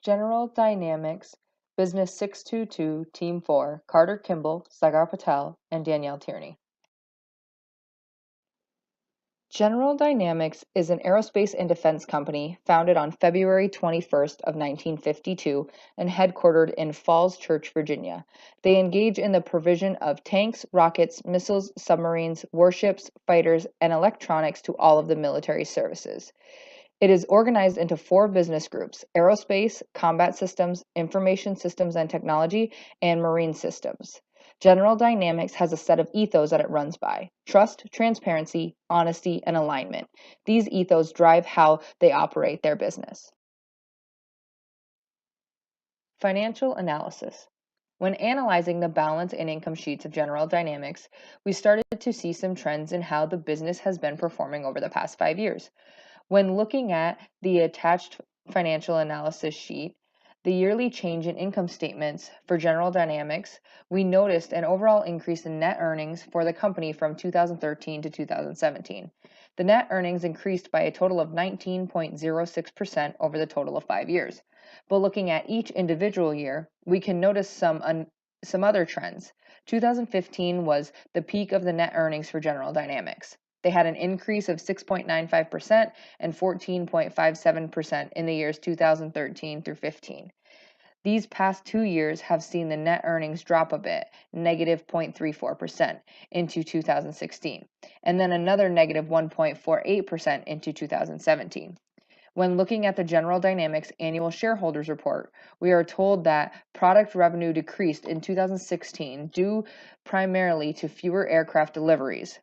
General Dynamics, BUS622, Team 4, Carter Kimball, Sagar Patel, and Danielle Tierney. General Dynamics is an aerospace and defense company founded on February 21st of 1952 and headquartered in Falls Church, Virginia. They engage in the provision of tanks, rockets, missiles, submarines, warships, fighters, and electronics to all of the military services. It is organized into 4 business groups: aerospace, combat systems, information systems and technology, and marine systems. General Dynamics has a set of ethos that it runs by: trust, transparency, honesty, and alignment. These ethos drive how they operate their business. Financial analysis. When analyzing the balance and income sheets of General Dynamics, we started to see some trends in how the business has been performing over the past 5 years. When looking at the attached financial analysis sheet, the yearly change in income statements for General Dynamics, we noticed an overall increase in net earnings for the company from 2013 to 2017. The net earnings increased by a total of 19.06% over the total of 5 years. But looking at each individual year, we can notice some other trends. 2015 was the peak of the net earnings for General Dynamics. They had an increase of 6.95% and 14.57% in the years 2013 through 15. These past 2 years have seen the net earnings drop a bit, negative 0.34% into 2016, and then another negative 1.48% into 2017. When looking at the General Dynamics annual shareholders report, we are told that product revenue decreased in 2016 due primarily to fewer aircraft deliveries.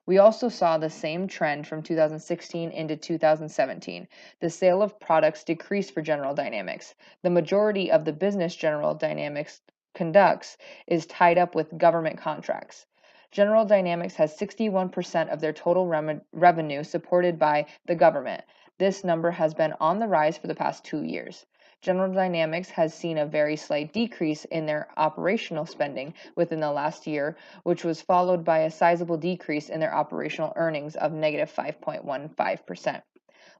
We also saw the same trend from 2016 into 2017. The sale of products decreased for General Dynamics. The majority of the business General Dynamics conducts is tied up with government contracts. General Dynamics has 61% of their total revenue supported by the government. This number has been on the rise for the past 2 years. General Dynamics has seen a very slight decrease in their operational spending within the last year, which was followed by a sizable decrease in their operational earnings of negative 5.15%.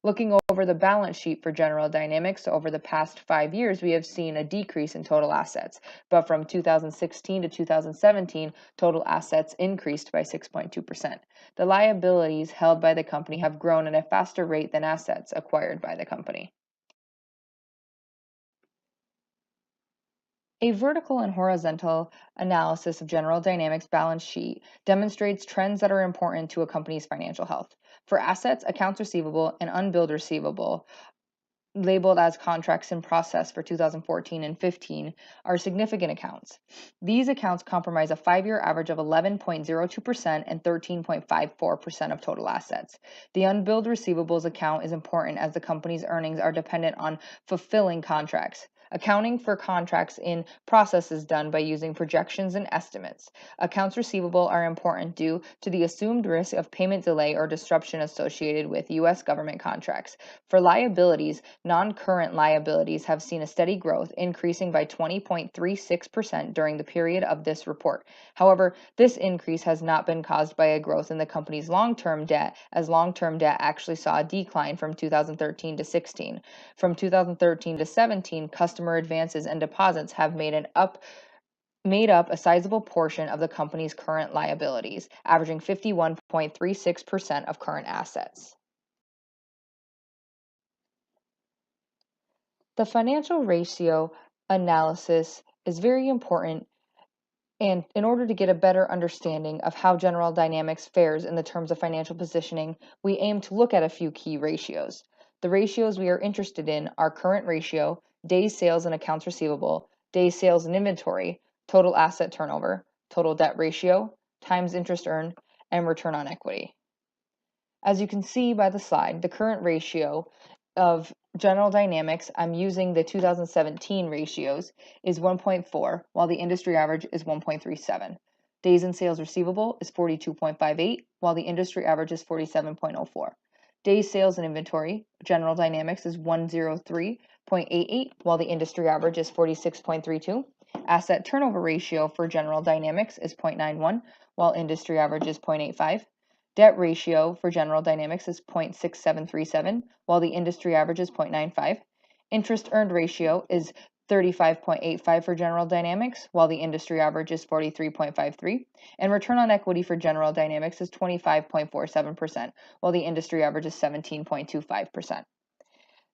Looking over the balance sheet for General Dynamics over the past 5 years, we have seen a decrease in total assets, but from 2016 to 2017, total assets increased by 6.2%. The liabilities held by the company have grown at a faster rate than assets acquired by the company. A vertical and horizontal analysis of General Dynamics' balance sheet demonstrates trends that are important to a company's financial health. For assets, accounts receivable, and unbilled receivable, labeled as contracts in process for 2014 and 15, are significant accounts. These accounts comprise a 5-year average of 11.02% and 13.54% of total assets. The unbilled receivables account is important as the company's earnings are dependent on fulfilling contracts. Accounting for contracts in process is done by using projections and estimates. Accounts receivable are important due to the assumed risk of payment delay or disruption associated with U.S. government contracts. For liabilities, non-current liabilities have seen a steady growth, increasing by 20.36% during the period of this report. However, this increase has not been caused by a growth in the company's long-term debt, as long-term debt actually saw a decline from 2013 to 16. From 2013 to 17, customer advances and deposits have made up a sizable portion of the company's current liabilities, averaging 51.36% of current assets. The financial ratio analysis is very important, and in order to get a better understanding of how General Dynamics fares in the terms of financial positioning, we aim to look at a few key ratios. The ratios we are interested in are current ratio, days sales and accounts receivable, days sales and inventory, total asset turnover, total debt ratio, times interest earned, and return on equity. As you can see by the slide, the current ratio of General Dynamics, I'm using the 2017 ratios, is 1.4, while the industry average is 1.37. Days in sales receivable is 42.58, while the industry average is 47.04. Days sales and inventory, General Dynamics is 103.88, while the industry average is 46.32. Asset turnover ratio for General Dynamics is 0.91, while industry average is 0.85. Debt ratio for General Dynamics is 0.6737, while the industry average is 0.95. Interest earned ratio is 35.85 for General Dynamics, while the industry average is 43.53, and return on equity for General Dynamics is 25.47%, while the industry average is 17.25%.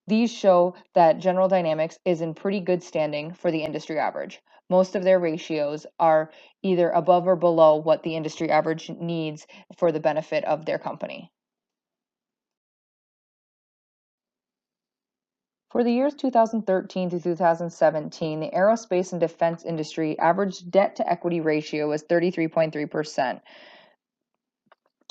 These show that General Dynamics is in pretty good standing for the industry average. Most of their ratios are either above or below what the industry average needs for the benefit of their company. For the years 2013 to 2017, the aerospace and defense industry average debt to equity ratio was 33.3%.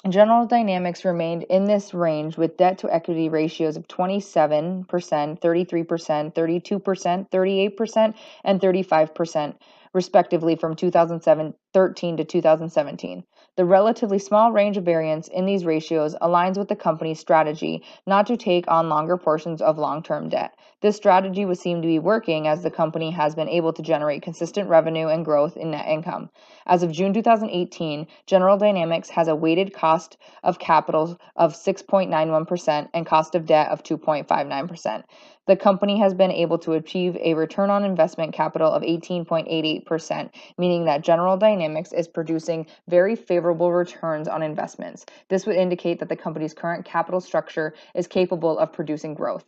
General Dynamics remained in this range with debt to equity ratios of 27%, 33%, 32%, 38%, and 35%, respectively, from 2013 to 2017. The relatively small range of variance in these ratios aligns with the company's strategy not to take on longer portions of long-term debt. This strategy would seem to be working as the company has been able to generate consistent revenue and growth in net income. As of June 2018, General Dynamics has a weighted cost of capital of 6.91% and cost of debt of 2.59%. The company has been able to achieve a return on investment capital of 18.88%, meaning that General Dynamics is producing very favorable returns on investments. This would indicate that the company's current capital structure is capable of producing growth.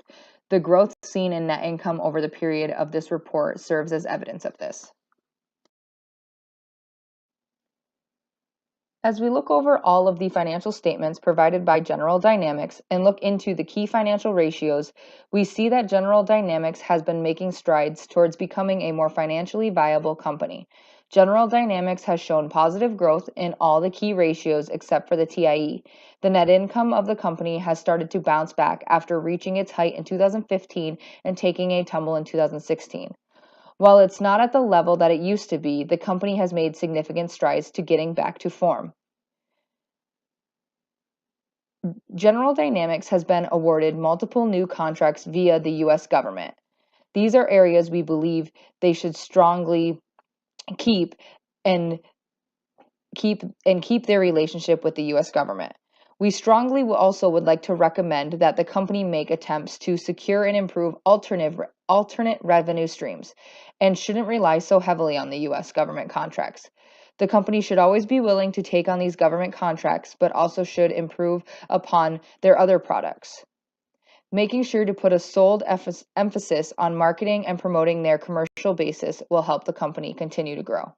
The growth seen in net income over the period of this report serves as evidence of this. As we look over all of the financial statements provided by General Dynamics and look into the key financial ratios, we see that General Dynamics has been making strides towards becoming a more financially viable company. General Dynamics has shown positive growth in all the key ratios except for the TIE. The net income of the company has started to bounce back after reaching its height in 2015 and taking a tumble in 2016. While it's not at the level that it used to be, the company has made significant strides to getting back to form. General Dynamics has been awarded multiple new contracts via the U.S. government. These are areas we believe they should strongly keep and keep their relationship with the U.S. government. We strongly also would like to recommend that the company make attempts to secure and improve alternate revenue streams and shouldn't rely so heavily on the U.S. government contracts. The company should always be willing to take on these government contracts, but also should improve upon their other products. Making sure to put a sole emphasis on marketing and promoting their commercial basis will help the company continue to grow.